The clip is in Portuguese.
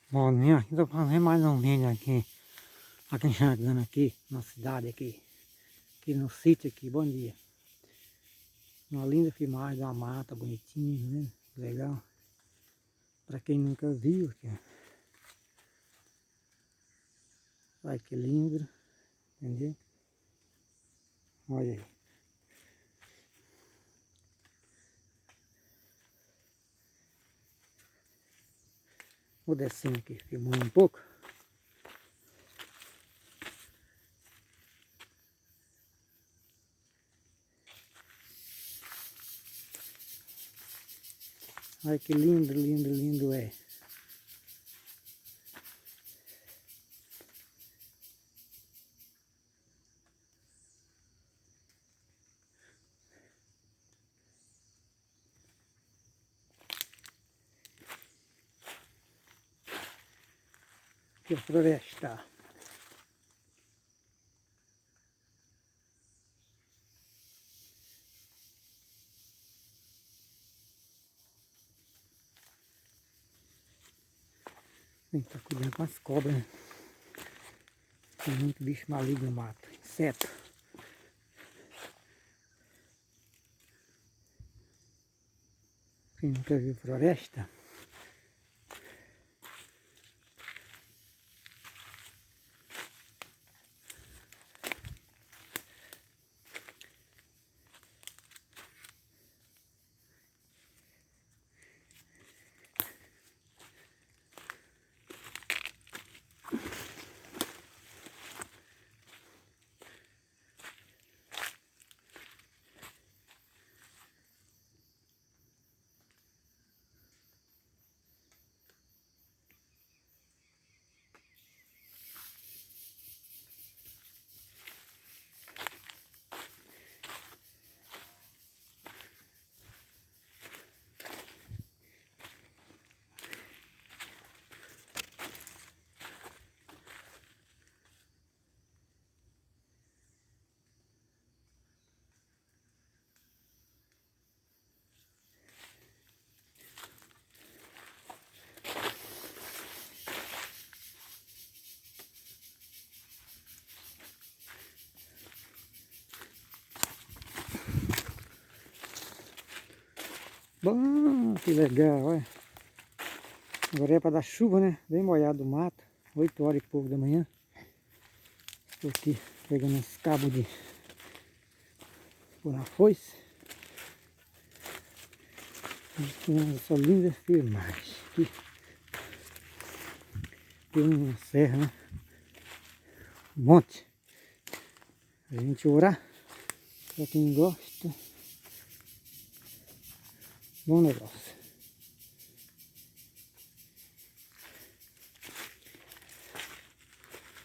Bolinha, aqui tô fazendo mais ou menos aqui enxergando aqui na cidade aqui no sítio aqui, bom dia. Uma linda filmagem da mata, bonitinho, né? Legal. Pra quem nunca viu aqui, ó. Olha que lindo, entendeu? Olha aí. Vou descendo aqui, filmando um pouco. Olha que lindo, lindo, lindo é. Aqui é a floresta. Tem que estar cuidando com as cobras, né? Tem muito bicho maligno no mato, inseto. Quem nunca viu floresta? Bom, que legal, olha. Agora é para dar chuva, né? Bem molhado o mato. 8 horas e pouco da manhã. Estou aqui pegando uns cabos de pôr na foice. Essa linda filmagem. Aqui tem uma serra, né? Um monte. A gente orar. Para quem gosta. Bom negócio.